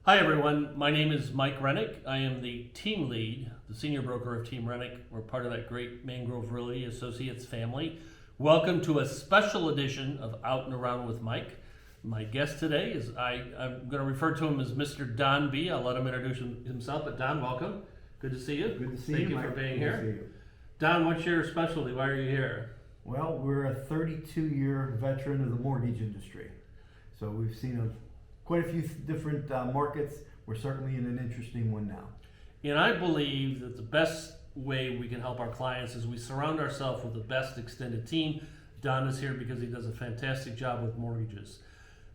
Hi everyone, my name is Mike Rennick. I am the team lead, the senior broker of Team Rennick. We're part of that great Mangrove Realty Associates family. Welcome to a special edition of Out and Around with Mike. My guest today is, I'm going to refer to him as Mr. Don B. I'll let him introduce himself, but Don, welcome. Good to see you. Good to see Thank you, you Mike. for being Good to here. see you. Don, what's your specialty? Why are you here? Well, we're a 32-year veteran of the mortgage industry. So we've seen quite a few different markets. We're certainly in an interesting one now. And I believe that the best way we can help our clients is we surround ourselves with the best extended team. Don is here because he does a fantastic job with mortgages.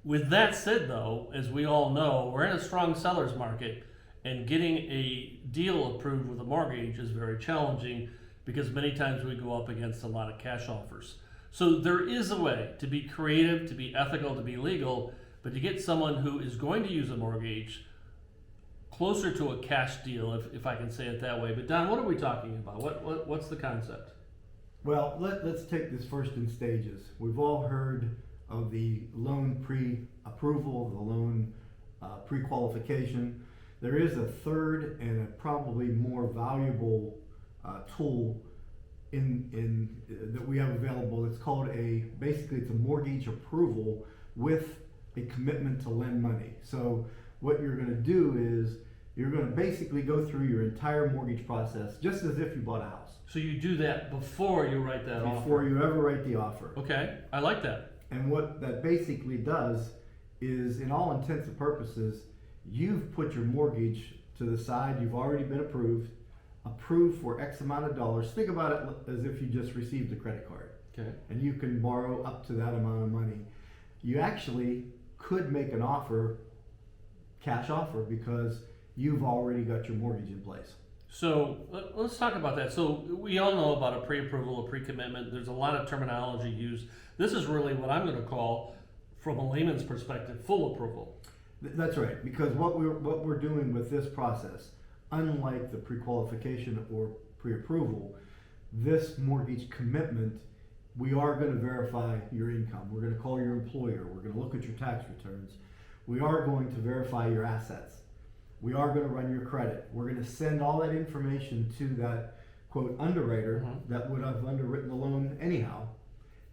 With that said, though, as we all know, we're in a strong seller's market, and getting a deal approved with a mortgage is very challenging because many times we go up against a lot of cash offers. So there is a way to be creative, to be ethical, to be legal, but to get someone who is going to use a mortgage closer to a cash deal, if I can say it that way. But Don, what are we talking about? What's the concept? Well, let's take this first in stages. We've all heard of the loan pre-approval, the loan pre-qualification. There is a third and a probably more valuable tool that we have available. It's called basically it's a mortgage approval with a commitment to lend money. So what you're going to do is you're going to basically go through your entire mortgage process just as if you bought a house. So you do that before you write that offer? Before you ever write the offer. Okay, I like that. And what that basically does is, in all intents and purposes, you've put your mortgage to the side. You've already been approved for X amount of dollars. Think about it as if you just received a credit card. Okay. And you can borrow up to that amount of money. You actually could make an offer, cash offer, because you've already got your mortgage in place. So let's talk about that. So we all know about a pre-approval, a pre-commitment. There's a lot of terminology used. This is really what I'm going to call, from a layman's perspective, full approval. That's right, because what we're doing with this process, unlike the pre-qualification or pre-approval, this mortgage commitment, we are going to verify your income. We're going to call your employer. We're going to look at your tax returns. We are going to verify your assets. We are going to run your credit. We're going to send all that information to that, quote, underwriter that would have underwritten the loan anyhow.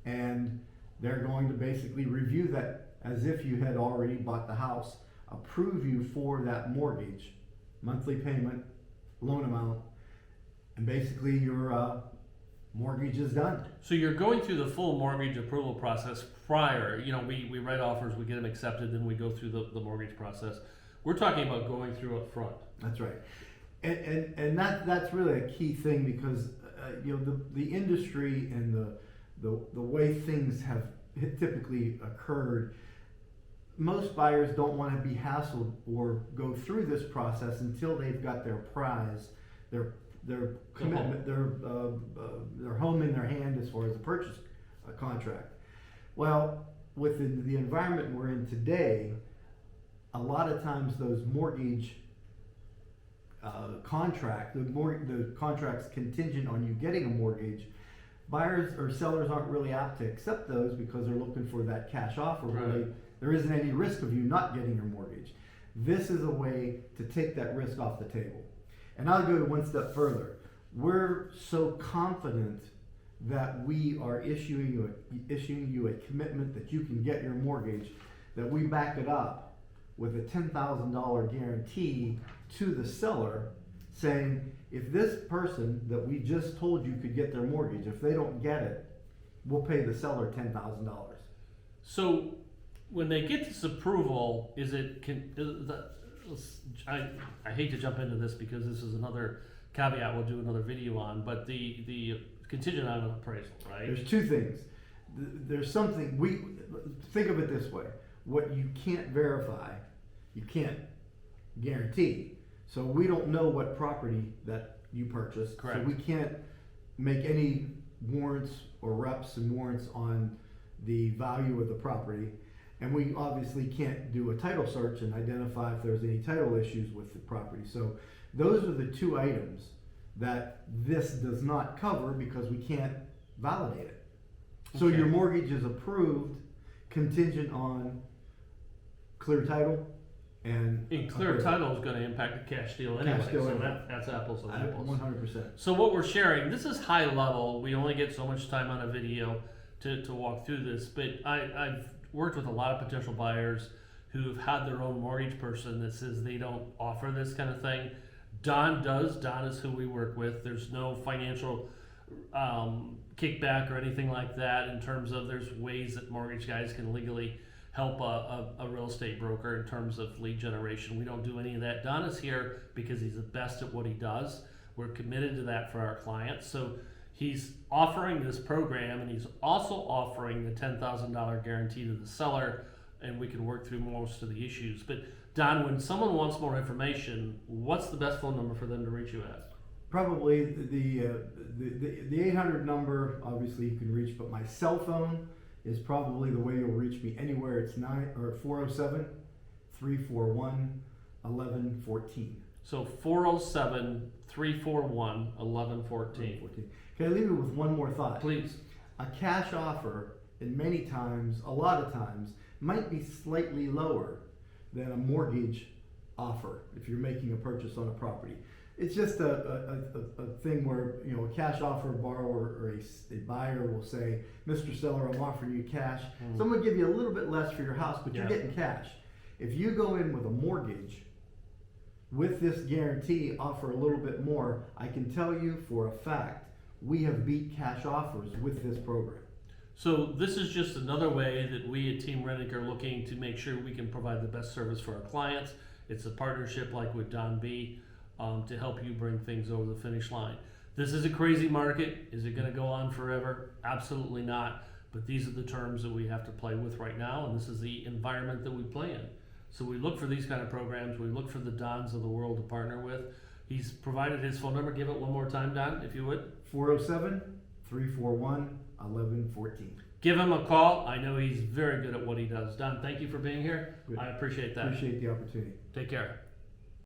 And they're going to basically review that as if you had already bought the house, approve you for that mortgage, monthly payment, loan amount, and basically your mortgage is done. So you're going through the full mortgage approval process prior. You know, we write offers, we get them accepted, then we go through the mortgage process. We're talking about going through up front. That's right. And that's really a key thing, because the industry and the way things have typically occurred, most buyers don't want to be hassled or go through this process until they've got their prize, their commitment, their home in their hand as far as a purchase contract. Well, within the environment we're in today, a lot of times those mortgage the contract's contingent on you getting a mortgage, buyers or sellers aren't really apt to accept those because they're looking for that cash offer where there isn't any risk of you not getting your mortgage. This is a way to take that risk off the table. And I'll go one step further. We're so confident that we are issuing you a commitment that you can get your mortgage that we back it up with a $10,000 guarantee to the seller, saying if this person that we just told you could get their mortgage, if they don't get it, we'll pay the seller $10,000. So when they get this approval, I hate to jump into this because this is another caveat we'll do another video on, but the contingent on an appraisal, right? There's two things. There's something, think of it this way. What you can't verify, you can't guarantee. So we don't know what property that you purchased. Correct. So we can't make any warrants or reps and warrants on the value of the property. And we obviously can't do a title search and identify if there's any title issues with the property. So those are the two items that this does not cover because we can't validate it. So Okay. your mortgage is approved contingent on clear title, And Clear title is gonna impact the cash deal anyway, Cash deal so anyway. that's apples and apples. 100%. So what we're sharing, this is high level. We only get so much time on a video to walk through this, but I've worked with a lot of potential buyers who've had their own mortgage person that says they don't offer this kind of thing. Don does. Don is who we work with. There's no financial kickback or anything like that in terms of there's ways that mortgage guys can legally help a real estate broker in terms of lead generation. We don't do any of that. Don is here because he's the best at what he does. We're committed to that for our clients. So he's offering this program, and he's also offering the $10,000 guarantee to the seller, and we can work through most of the issues. But Don, when someone wants more information, what's the best phone number for them to reach you at? Probably the 800 number, obviously you can reach, but my cell phone is probably the way you'll reach me anywhere. It's 407-341-1114. So 407-341-1114. Can I leave you with one more thought? Please. A cash offer, in many times, a lot of times, might be slightly lower than a mortgage offer if you're making a purchase on a property. It's just a thing where, you know, a cash offer borrower or a buyer will say, Mr. Seller, I'm offering you cash. Someone give you a little bit less for your house, but you're getting cash. If you go in with a mortgage with this guarantee, offer a little bit more, I can tell you for a fact, we have beat cash offers with this program. So this is just another way that we at Team Rennick are looking to make sure we can provide the best service for our clients. It's a partnership like with Don B. To help you bring things over the finish line. This is a crazy market. Is it going to go on forever? Absolutely not. But these are the terms that we have to play with right now, and this is the environment that we play in. So we look for these kind of programs. We look for the Dons of the world to partner with. He's provided his phone number. Give it one more time, Don, if you would. 407-341-1114. Give him a call. I know he's very good at what he does. Don, thank you for being here. Good. I appreciate that. Appreciate the opportunity. Take care.